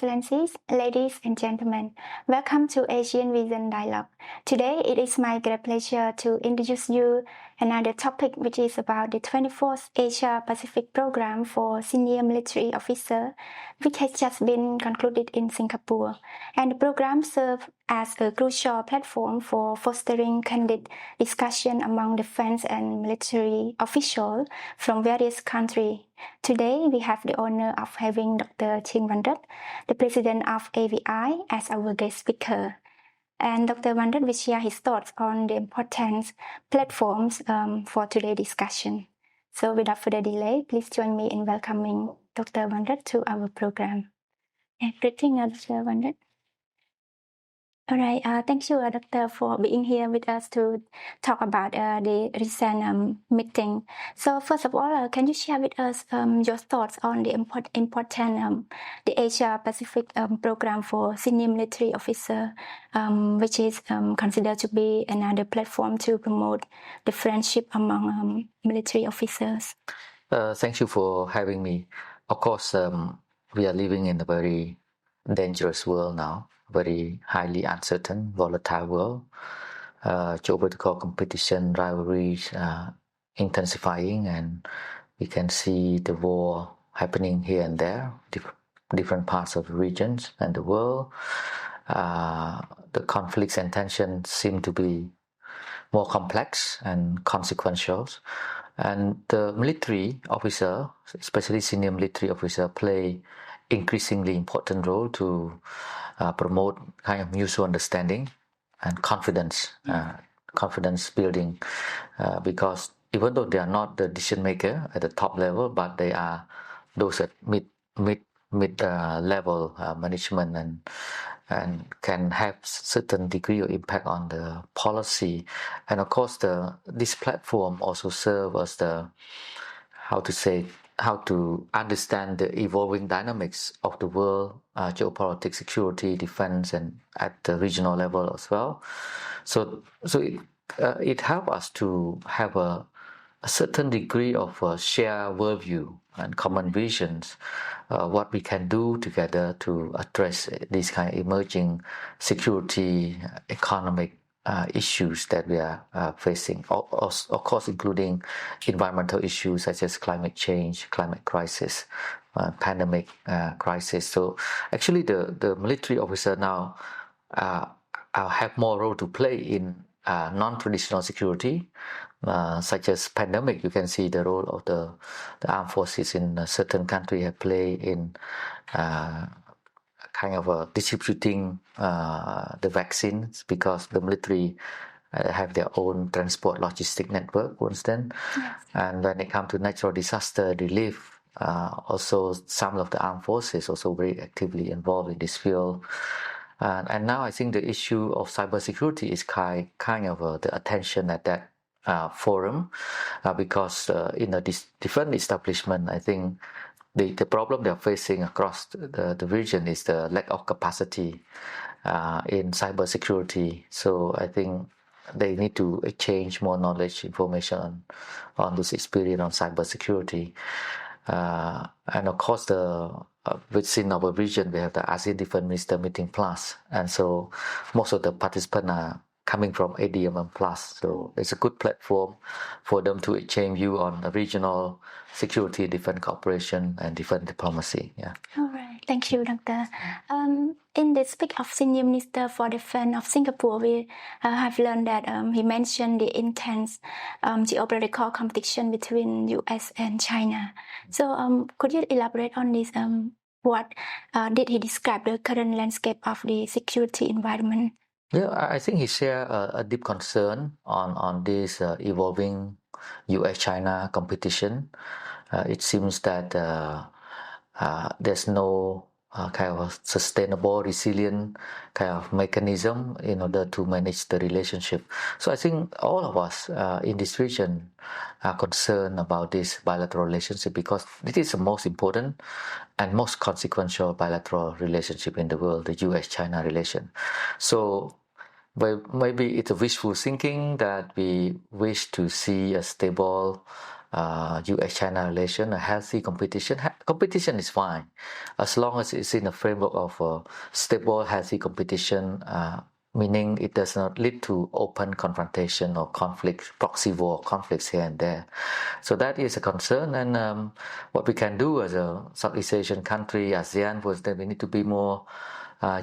Excellencies, ladies and gentlemen, welcome to Asian Vision Dialogue. Today it is my great pleasure to introduce you another topic which is about the 24th Asia Pacific Program for Senior Military Officer, which has just been concluded in Singapore. And the program serves as a crucial platform for fostering candid discussion among defense and military officials from various countries. Today, we have the honor of having Dr. Chin Vanrat, the president of AVI, as our guest speaker. And Dr. Vanrat will share his thoughts on the important platforms for today's discussion. So without further delay, please join me in welcoming Dr. Vanrat to our program. Greetings, Dr. Vanrat. All right, thank you, Doctor, for being here with us to talk about the recent meeting. So first of all, can you share with us your thoughts on the important the Asia Pacific program for senior military officer, which is considered to be another platform to promote the friendship among military officers? Thank you for having me. Of course, we are living in a very dangerous world now. Very highly uncertain, volatile world. Geopolitical competition, rivalries intensifying, and we can see the war happening here and there, different parts of the regions and the world. The conflicts and tensions seem to be more complex and consequential. And the military officer, especially senior military officer, play increasingly important role to promote kind of mutual understanding and confidence building, because even though they are not the decision maker at the top level, but they are those at mid level management and can have certain degree of impact on the policy. And of course, this platform also serve as how to understand the evolving dynamics of the world, geopolitics, security, defense, and at the regional level as well. So it helps us to have a certain degree of shared worldview and common visions, what we can do together to address these kind of emerging security, economic issues that we are facing, of course, including environmental issues such as climate change, climate crisis, pandemic crisis. So actually the military officer now have more role to play in non-traditional security, such as pandemic. You can see the role of the armed forces in a certain country have played in kind of distributing the vaccines, because the military have their own transport logistic network, for instance. Yes. And when it comes to natural disaster relief, also some of the armed forces also very actively involved in this field. And now I think the issue of cybersecurity is kind of the attention at that forum, because in a different establishment, I think the problem they're facing across the region is the lack of capacity in cybersecurity. So I think they need to exchange more knowledge, information on this experience on cybersecurity. And of course, within our region, we have the ASEAN Defense Minister Meeting Plus, and so most of the participants are coming from ADMM Plus. So it's a good platform for them to exchange view on regional security, defense cooperation, and defense diplomacy. Yeah. All right. Thank you, Doctor. In the speech of Senior Minister for Defense of Singapore, we have learned that he mentioned the intense geopolitical competition between U.S. and China. So could you elaborate on this? What did he describe the current landscape of the security environment? Yeah, I think he shared a deep concern on this evolving U.S.-China competition. It seems that there's no kind of sustainable, resilient kind of mechanism in order to manage the relationship. So I think all of us in this region are concerned about this bilateral relationship, because it is the most important and most consequential bilateral relationship in the world, the U.S.-China relation. So maybe it's a wishful thinking that we wish to see a stable U.S.-China relation, a healthy competition. Competition is fine as long as it's in a framework of stable, healthy competition, meaning it does not lead to open confrontation or conflict, proxy war conflicts here and there. So that is a concern, and what we can do as a Southeast Asian country, ASEAN, was that we need to be more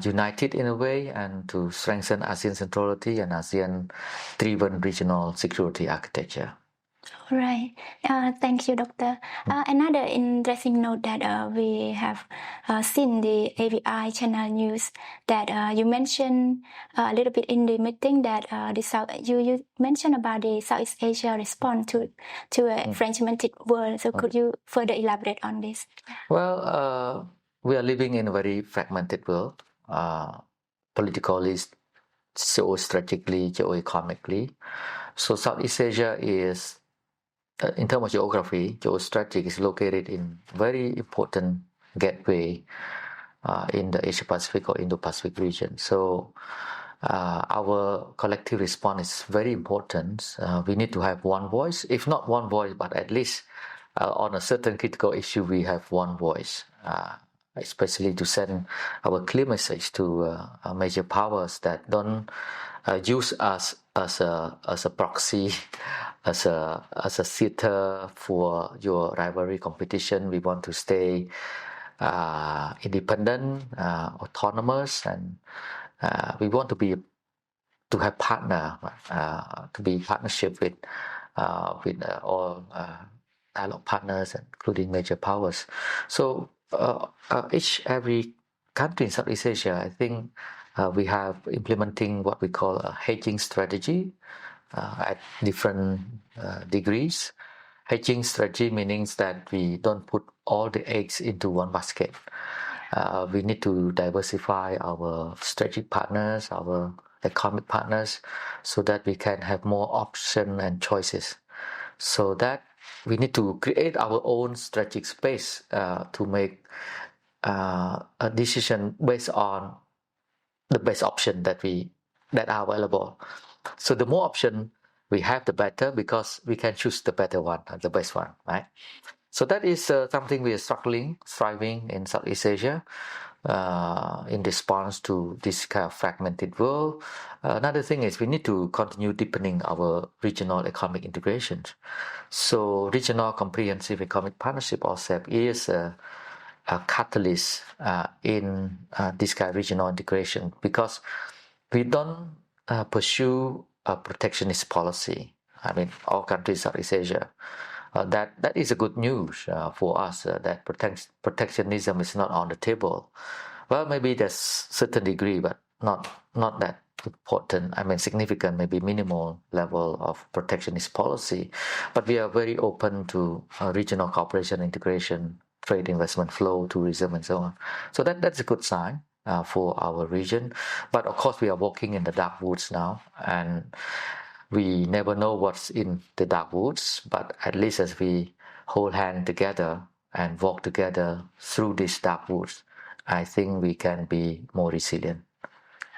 united in a way and to strengthen ASEAN centrality and ASEAN-driven regional security architecture. Right. Thank you, Doctor. Another interesting note that we have seen the AVI channel news that you mentioned a little bit in the meeting that you mentioned about the Southeast Asia response to a fragmented world. So could you further elaborate on this? Well, we are living in a very fragmented world, politically, geostrategically, geoeconomically. So Southeast Asia is, in terms of geography, geostrategic is located in very important gateway in the Asia-Pacific or Indo-Pacific region. So our collective response is very important. We need to have one voice, if not one voice, but at least on a certain critical issue, we have one voice, especially to send our clear message to major powers that don't use us as a proxy, as a theater for your rivalry competition. We want to stay independent, autonomous, and we want to have to be partnership with all dialogue partners, including major powers. So every country in Southeast Asia, I think we have implementing what we call a hedging strategy at different degrees. Hedging strategy means that we don't put all the eggs into one basket. We need to diversify our strategic partners, our economic partners, so that we can have more options and choices. So that we need to create our own strategic space to make a decision based on the best option that are available. So the more option we have, the better, because we can choose the better one, the best one, right? So that is something we are striving in Southeast Asia in response to this kind of fragmented world. Another thing is we need to continue deepening our regional economic integration. So Regional Comprehensive Economic Partnership, RCEP, is a catalyst in this kind of regional integration, because we don't pursue a protectionist policy. I mean, all countries of Southeast Asia. That is a good news for us, that protectionism is not on the table. Well, maybe there's certain degree, but not that important. I mean, significant, maybe minimal level of protectionist policy. But we are very open to regional cooperation, integration, trade, investment flow, tourism, and so on. So that's a good sign for our region. But of course, we are walking in the dark woods now, and we never know what's in the dark woods, but at least as we hold hands together and walk together through these dark woods, I think we can be more resilient.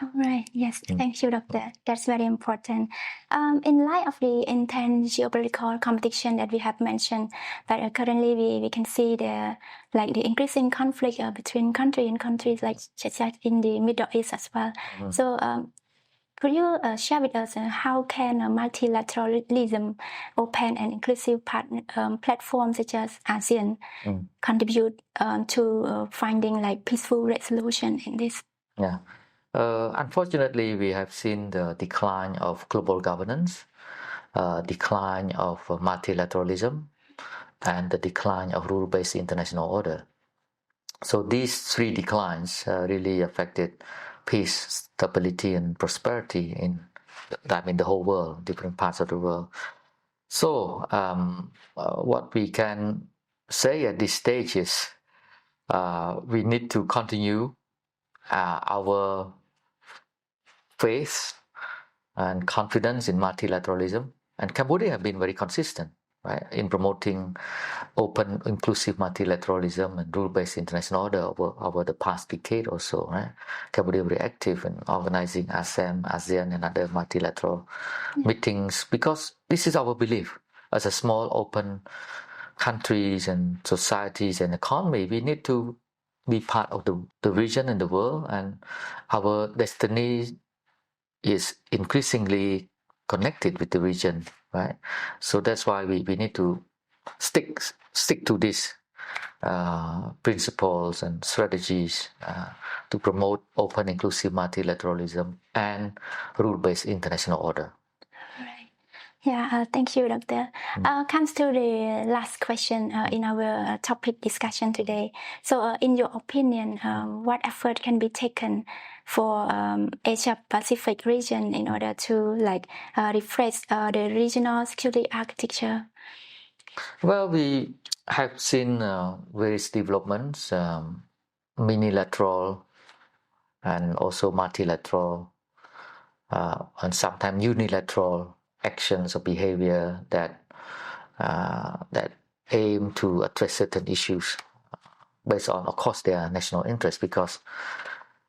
All right. Yes. Thank you, Doctor. That's very important. In light of the intense geopolitical competition that we have mentioned, that currently we can see the increasing conflict between country and countries, such as in the Middle East as well. So could you share with us how can multilateralism, open and inclusive platforms such as ASEAN contribute to finding peaceful resolution in this? Yeah. Unfortunately, we have seen the decline of global governance, decline of multilateralism, and the decline of rule-based international order. So these three declines really affected peace, stability, and prosperity in the whole world, different parts of the world. So what we can say at this stage is we need to continue our faith and confidence in multilateralism. And Cambodia have been very consistent, right, in promoting open, inclusive multilateralism and rule-based international order over the past decade or so. Right? Cambodia very active in organizing ASEAN and other multilateral meetings, because this is our belief. as a small open countries and societies and economy, we need to be part of the region and the world, and our destiny is increasingly connected with the region, right? So that's why we need to stick to these principles and strategies to promote open, inclusive multilateralism and rule-based international order. Right. Yeah, thank you, Doctor. Comes to the last question in our topic discussion today. So, in your opinion, what effort can be taken for Asia Pacific region in order to refresh the regional security architecture? Well, we have seen various developments, minilateral and also multilateral, and sometimes unilateral actions or behavior that aim to address certain issues based on, of course, their national interest, because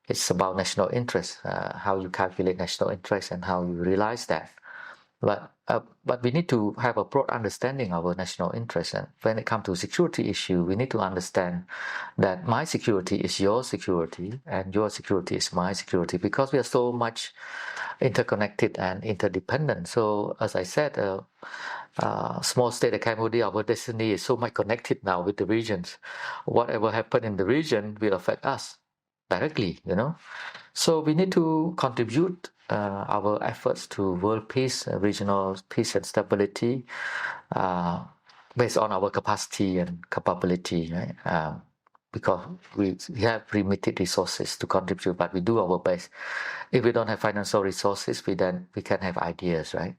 it's about national interest, how you calculate national interest and how you realize that. But we need to have a broad understanding of our national interest. And when it comes to security issue, we need to understand that my security is your security and your security is my security, because we are so much interconnected and interdependent. So as I said, small state like Cambodia, our destiny is so much connected now with the regions. Whatever happens in the region will affect us directly, So we need to contribute our efforts to world peace, regional peace and stability, based on our capacity and capability, right? Because we have limited resources to contribute, but we do our best. If we don't have financial resources, we can have ideas, right?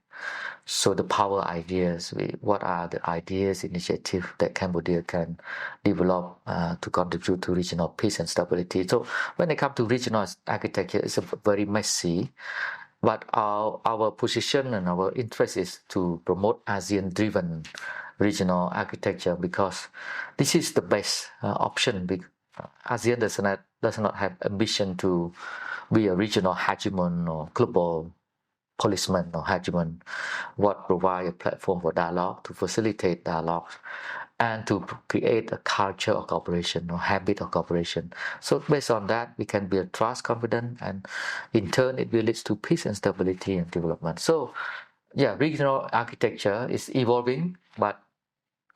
So the power ideas, what are the ideas, initiatives that Cambodia can develop to contribute to regional peace and stability? So when it comes to regional architecture, it's very messy, but our position and our interest is to promote ASEAN-driven regional architecture, because this is the best option. ASEAN does not have ambition to be a regional hegemon or global policeman or hegemon. What provide a platform for dialogue, to facilitate dialogue, and to create a culture of cooperation or habit of cooperation. So based on that, we can build trust, confidence, and in turn, it will lead to peace and stability and development. So, yeah, regional architecture is evolving, but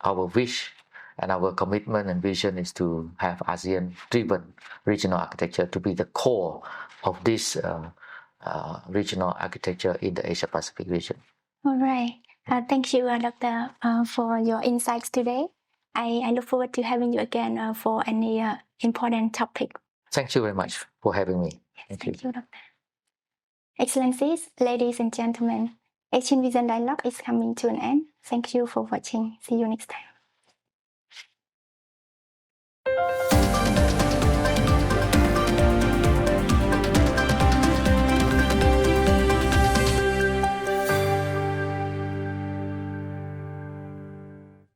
our wish and our commitment and vision is to have ASEAN-driven regional architecture to be the core of this regional architecture in the Asia-Pacific region. All right. Thank you, Doctor, for your insights today. I look forward to having you again for any important topic. Thank you very much for having me. Yes, thank you, Doctor. Excellencies, ladies and gentlemen, Asian Vision Dialogue is coming to an end. Thank you for watching. See you next time.